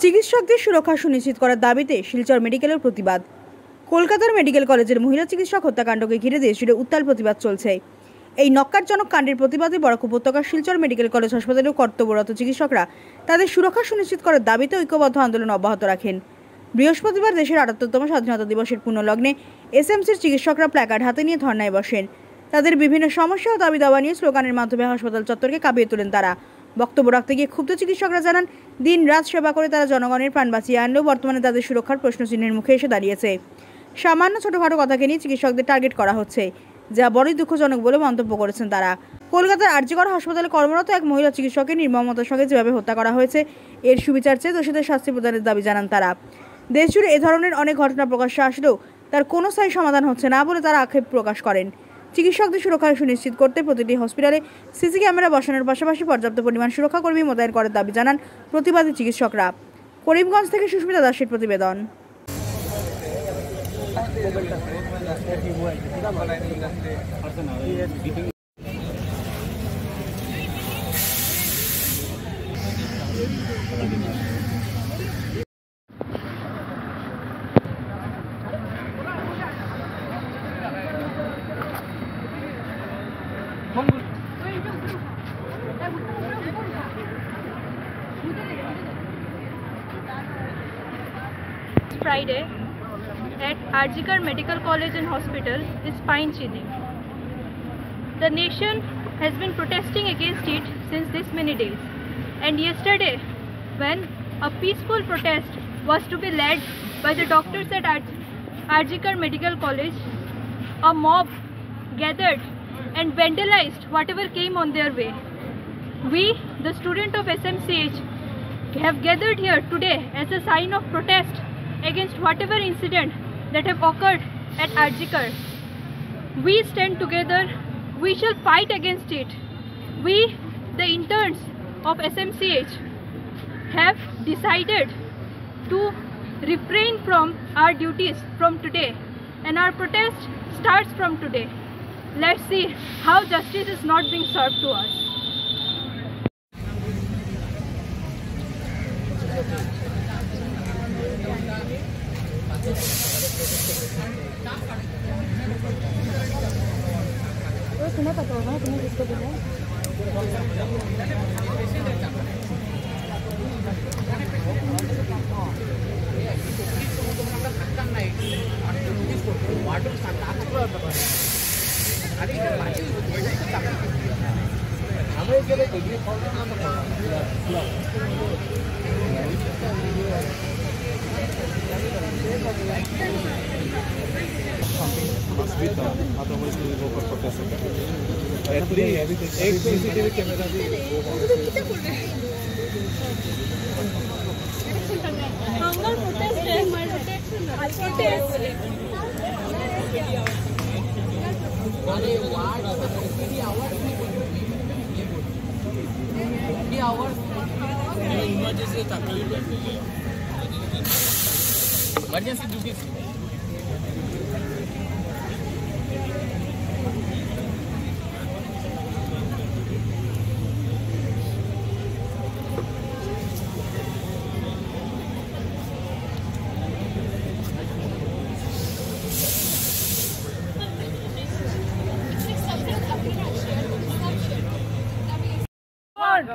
চিকিৎসকদের সুরক্ষা সুনিশ্চিত করার দাবিতে শিলচর মেডিকেলের প্রতিবাদ। কলকাতার মেডিকেল কলেজের মহিলা চিকিৎসক হত্যাকাণ্ডকে ঘিরে দেশজুড়ে উত্তাল প্রতিবাদ চলছে। এই নক্কারজনক কাণ্ডের প্রতিবাদে বরাক উপত্যকার শিলচর মেডিকেল কলেজ হাসপাতালেও কর্তব্যরত চিকিৎসকরা তাদের সুরক্ষা সুনিশ্চিত করার দাবিতে ঐক্যবদ্ধ আন্দোলন অব্যাহত রাখেন। বৃহস্পতিবার দেশের ৭৮তম স্বাধীনতা দিবসের পুণ্যলগ্নে এসএমসির চিকিৎসকরা প্ল্যাকার্ড হাতে নিয়ে ধর্নায় বসেন। তাদের বিভিন্ন সমস্যা ও দাবি দাওয়া নিয়ে স্লোগানের মাধ্যমে হাসপাতাল চত্বরকে কাঁপিয়ে তোলেন তারা। বক্তব্য রাখতে গিয়ে ক্ষুব্ধ চিকিৎসকরা জানান, দিন রাত সেবা করে তারা জনগণের প্রাণ বাঁচিয়ে আনলেও বর্তমানে তাদের সুরক্ষার প্রশ্নচিহ্নের মুখে এসে দাঁড়িয়েছে। সামান্য ছোটখাটো কথাকে নিয়ে চিকিৎসকদের টার্গেট করা হচ্ছে, যা বড়ই দুঃখজনক বলে মন্তব্য করেছেন তারা। কলকাতার আরজিকর হাসপাতালে কর্মরত এক মহিলা চিকিৎসকের নির্মমতার সঙ্গে যেভাবে হত্যা করা হয়েছে, এর সুবিচার চেয়ে দোষীদের শাস্তি প্রদানের দাবি জানান তারা। দেশজুড়ে এ ধরনের অনেক ঘটনা প্রকাশ্যে আসলেও তার কোনো স্থায়ী সমাধান হচ্ছে না বলে তারা আক্ষেপ প্রকাশ করেন। চিকিৎসকদের সুরক্ষা সুনিশ্চিত করতে প্রতিটি হসপিটালে সিসি ক্যামেরা বসানোর পাশাপাশি পর্যাপ্ত পরিমাণ সুরক্ষাকর্মী মোতায়েন করার দাবি জানান প্রতিবাদী চিকিৎসকরা। করিমগঞ্জ থেকে সুস্মিতা দাসের প্রতিবেদন। Friday at Arjikar Medical College and Hospital is spine-chilling. The nation has been protesting against it since this many days, and yesterday when a peaceful protest was to be led by the doctors at Arjikar Medical College, a mob gathered and vandalized whatever came on their way. We, the student of SMCH, have gathered here today as a sign of protest against whatever incident that have occurred at Arjikar. We stand together, we shall fight against it. We, the interns of SMCH, have decided to refrain from our duties from today, and our protest starts from today. Let's see how justice is not being served to us. Otherwise we will go for protest. एक CCTV camera भी Hunger protest है, emergency duties.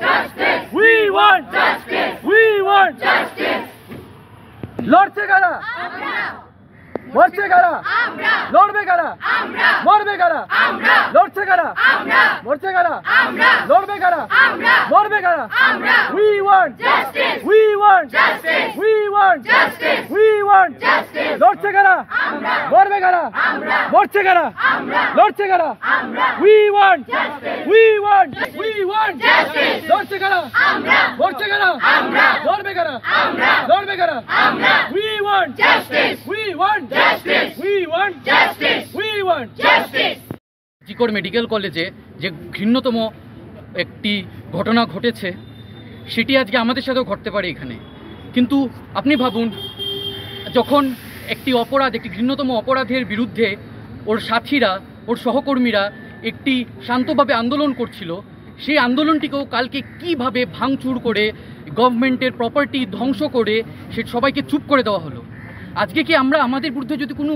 Justice! We want justice! We want justice! লড়ছে কারা? আমরা। মরছে কারা? আমরা। লড়বে কারা? আমরা। মরবে কারা? আমরা। লড়ছে কারা? আমরা। মরছে কারা? আমরা। লড়বে কারা? আমরা। মরবে কারা? আমরা। We want justice! We want justice! We want justice! We want justice! লড়ছে কারা? আমরা। মরবে কারা? আমরা। মরছে কারা? আমরা। লড়ছে কারা? আমরা। We want justice! We want justice! লড়ছে কারা? আমরা। মরছে কারা? আমরা। লড়বে কারা? আমরা। লড়বে কারা? আমরা। We want justice! We want justice! We want justice! We want justice! জিকর মেডিকেল কলেজে যে ঘৃণ্যতম একটি ঘটনা ঘটেছে, সেটি আজকে আমাদের সাথেও ঘটতে পারে এখানে। কিন্তু আপনি ভাবুন, যখন একটি ঘৃণ্যতম অপরাধের বিরুদ্ধে ওর সাথীরা, ওর সহকর্মীরা একটি শান্তভাবে আন্দোলন করছিল, সেই আন্দোলনটিকেও কালকে কিভাবে ভাঙচুর করে গভর্নমেন্টের প্রপার্টি ধ্বংস করে সে সবাইকে চুপ করে দেওয়া হলো। আজকে কি আমরা আমাদের বিরুদ্ধে যদি কোনো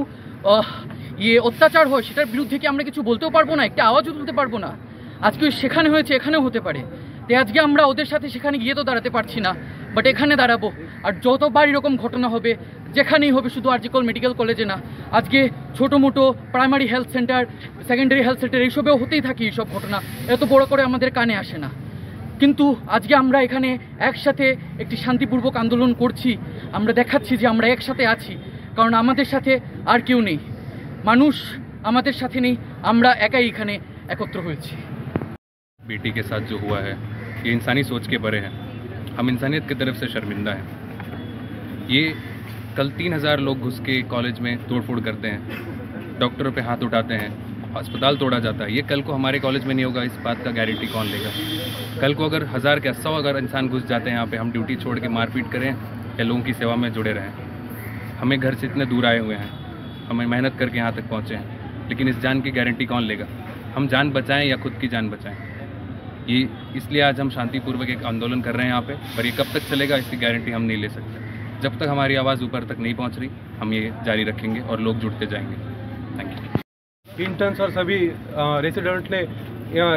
অত্যাচার হয় সেটার বিরুদ্ধে কি আমরা কিছু বলতেও পারবো না, একটা আওয়াজও তুলতে পারবো না? আজকে সেখানে হয়েছে এখানেও হতে পারে, তাই আজকে আমরা ওদের সাথে সেখানে গিয়ে তো দাঁড়াতে পারছি না, বাট এখানে দাঁড়াবো। আর যতবার এরকম ঘটনা হবে, যেখানেই হবে, শুধু আরজিকর মেডিকেল কলেজে না, আজকে ছোটো মোটো primary health centre, secondary health centre, এইসবেও হতেই থাকে এইসব ঘটনা, এত বড় করে আমাদের কানে আসে না। কিন্তু আজকে আমরা এখানে একসাথে একটি শান্তিপূর্বক আন্দোলন করছি, আমরা দেখাচ্ছি যে আমরা একসাথে আছি, কারণ আমাদের সাথে আর কেউ নেই, মানুষ আমাদের সাথে নেই, আমরা একাই এখানে একত্র হয়েছি। बेटी के साथ जो हुआ है ये इंसानी सोच के परे है, हम इंसानियत की तरफ से शर्मिंदा हैं। ये कल 3000 लोग घुस के कॉलेज में तोड़फोड़ करते हैं, डॉक्टरों पे हाथ उठाते हैं, अस्पताल तोड़ा जाता है। ये कल को हमारे कॉलेज में नहीं होगा, इस बात का गारंटी कौन लेगा? कल को अगर 1000 के 100 अगर इंसान घुस जाते हैं यहाँ पे, हम ड्यूटी छोड़ के मारपीट करें या लोगों की सेवा में जुड़े रहें। हमें घर से इतने दूर आए हुए हैं, हमें मेहनत करके यहाँ तक पहुँचे हैं, लेकिन इस जान की गारंटी कौन लेगा? हम जान बचाएं या खुद की जान बचाएं? ये इसलिए आज हम शांतिपूर्वक एक आंदोलन कर रहे हैं यहाँ पे, पर ये कब तक चलेगा इसकी गारंटी हम नहीं ले सकते। जब तक हमारी आवाज़ ऊपर तक नहीं पहुँच रही, हम ये जारी रखेंगे और लोग जुड़ते जाएंगे। Thank you. इंटर्न्स और सभी रेसिडेंट ने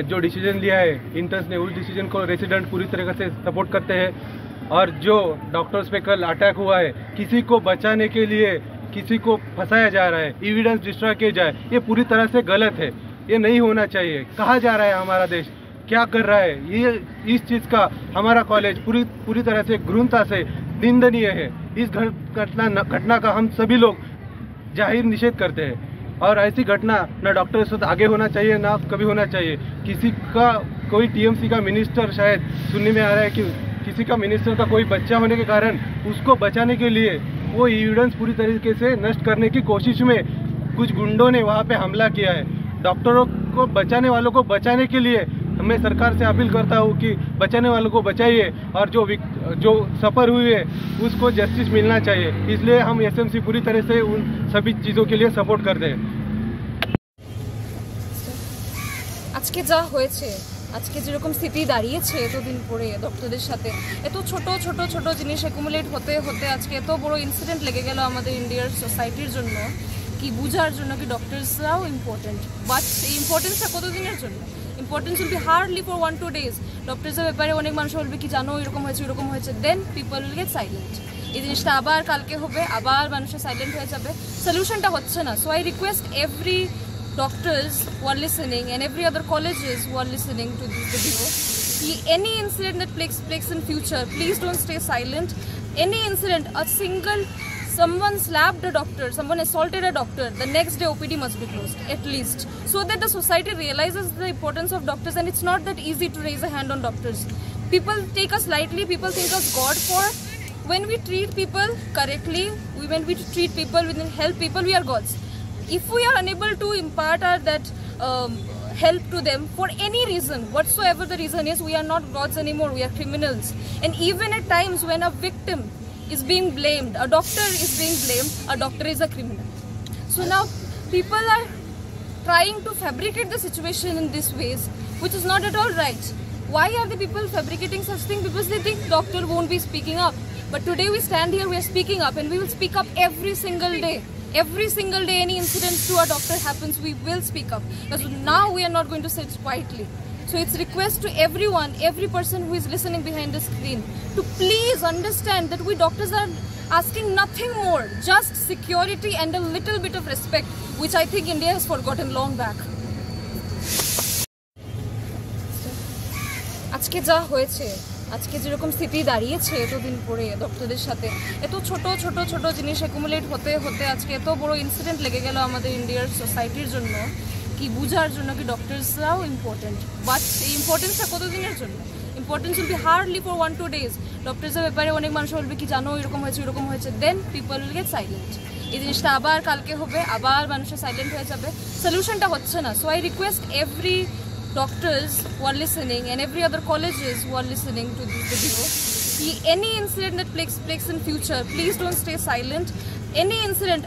जो डिसीजन लिया है, इंटर्न्स ने उस डिसीजन को रेसिडेंट पूरी तरीके से सपोर्ट करते हैं। और जो डॉक्टर्स पे कल अटैक हुआ है, किसी को बचाने के लिए किसी को फंसाया जा रहा है, एविडेंस डिस्ट्रॉय किया जाए, ये पूरी तरह से गलत है, ये नहीं होना चाहिए। कहाँ जा रहा है हमारा देश, क्या कर रहा है, ये इस चीज़ का हमारा कॉलेज पूरी तरह से घृणता से निंदनीय है। इस घटना का हम सभी लोग जाहिर निषेध करते हैं, और ऐसी घटना ना डॉक्टर के साथ आगे होना चाहिए, ना कभी होना चाहिए। किसी का कोई टीएमसी का मिनिस्टर, शायद सुनने में आ रहा है कि किसी का मिनिस्टर का कोई बच्चा होने के कारण उसको बचाने के लिए वो एविडेंस पूरी तरीके से नष्ट करने की कोशिश में कुछ गुंडों ने वहाँ पे हमला किया है। डॉक्टरों को बचाने वालों को बचाने के लिए मैं सरकार से अपील करता हूँ कि बचाने वालों को बचाइए, और जो सफ़र हुई है उसको जस्टिस मिलना चाहिए। इसलिए हम एसएमसी पूरी तरह से उन सभी चीज़ों के लिए सपोर्ट करते हैं। আজকে যা হয়েছে, আজকে যেরকম স্থিতি দাঁড়িয়েছে এতদিন পরে ডক্টরদের সাথে, এত ছোট ছোট ছোট জিনিস অ্যাকুমুলেট হতে হতে আজকে এত বড় ইনসিডেন্ট লেগে গেল আমাদের ইন্ডিয়ার সোসাইটির জন্য, কি বোঝার জন্য কি ডক্টরসরাও ইম্পর্টেন্ট। বাট এই ইম্পর্টেন্সটা কতদিনের জন্য? Importance will be hardly for 1-2 days। ডক্টরসের ব্যাপারে অনেক মানুষ বলবে কি জানো এরকম হয়েছে, then people will get silent. এই জিনিসটা আবার কালকে হবে, আবার মানুষের সাইলেন্ট হয়ে যাবে, সলিউশনটা হচ্ছে না। So I request every doctors who are listening and every other colleges who are listening to this video, any incident that takes in future, please don't stay silent. Any incident, someone slapped a doctor, someone assaulted a doctor, the next day OPD must be closed, at least, so that the society realizes the importance of doctors. And it's not that easy to raise a hand on doctors. People take us lightly, people think us God for. When we treat people correctly, when we treat people, when we help people, we are gods. If we are unable to impart that help to them for any reason, whatsoever the reason is, we are not gods anymore, we are criminals. And even at times when a victim is being blamed, a doctor is being blamed, a doctor is a criminal. So now people are trying to fabricate the situation in these ways, which is not at all right. Why are the people fabricating such things? Because they think doctor won't be speaking up. But today we stand here, we are speaking up, and we will speak up every single day. Every single day any incident to a doctor happens, we will speak up. Because now we are not going to sit quietly. So it's request to everyone, every person who is listening behind the screen, to please understand that we doctors are asking nothing more, just security and a little bit of respect, which I think India has forgotten long back. আজকে যা হয়েছে, আজকে যেরকম স্থিতি দাঁড়িয়েছে এতদিন পরে ডক্টরদের সাথে, এত ছোট ছোট ছোট জিনিস অ্যাকুমুলেট হতে হতে আজকে এত বড় ইনসিডেন্ট লেগে গেল আমাদের ইন্ডিয়ার সোসাইটির জন্য, কি বোঝার জন্য কি ডক্টরসরাও ইম্পর্টেন্ট। বাট এই ইম্পর্টেন্সটা কতদিনের জন্য? Importance will be hardly for 1-2 days। ডক্টরসের ব্যাপারে অনেক মানুষ বলবে কি জানো এরকম হয়েছে, then people will get silent. এই জিনিসটা আবার কালকে হবে, আবার মানুষের সাইলেন্ট হয়ে যাবে, সলিউশনটা হচ্ছে না। So I request every doctors who are listening and every other colleges who are listening to this video, any incident that takes in future, please don't stay silent. Any incident,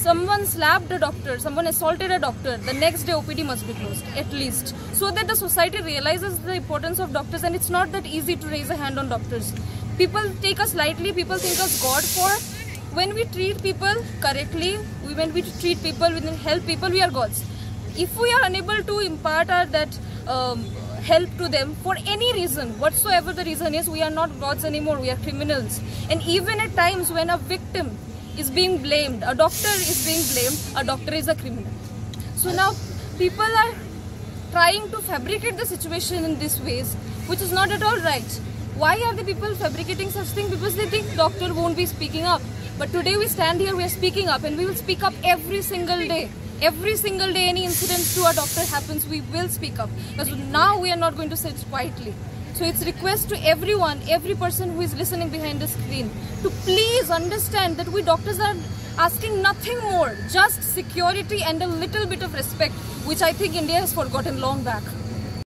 someone slapped a doctor, someone assaulted a doctor, the next day OPD must be closed, at least. So that the society realizes the importance of doctors, and it's not that easy to raise a hand on doctors. People take us lightly, people think us God for. When we treat people correctly, when we treat people, when we help people, we are gods. If we are unable to impart that help to them for any reason, whatsoever the reason is, we are not gods anymore, we are criminals. And even at times when a victim is being blamed, a doctor is being blamed, a doctor is a criminal. So now people are trying to fabricate the situation in these ways, which is not at all right. Why are the people fabricating such things? Because they think doctor won't be speaking up. But today we stand here, we are speaking up, and we will speak up every single day. Every single day any incident to a doctor happens, we will speak up. Because now we are not going to sit quietly. So it's a request to everyone, every person who is listening behind the screen, to please understand that we doctors are asking nothing more, just security and a little bit of respect, which I think India has forgotten long back.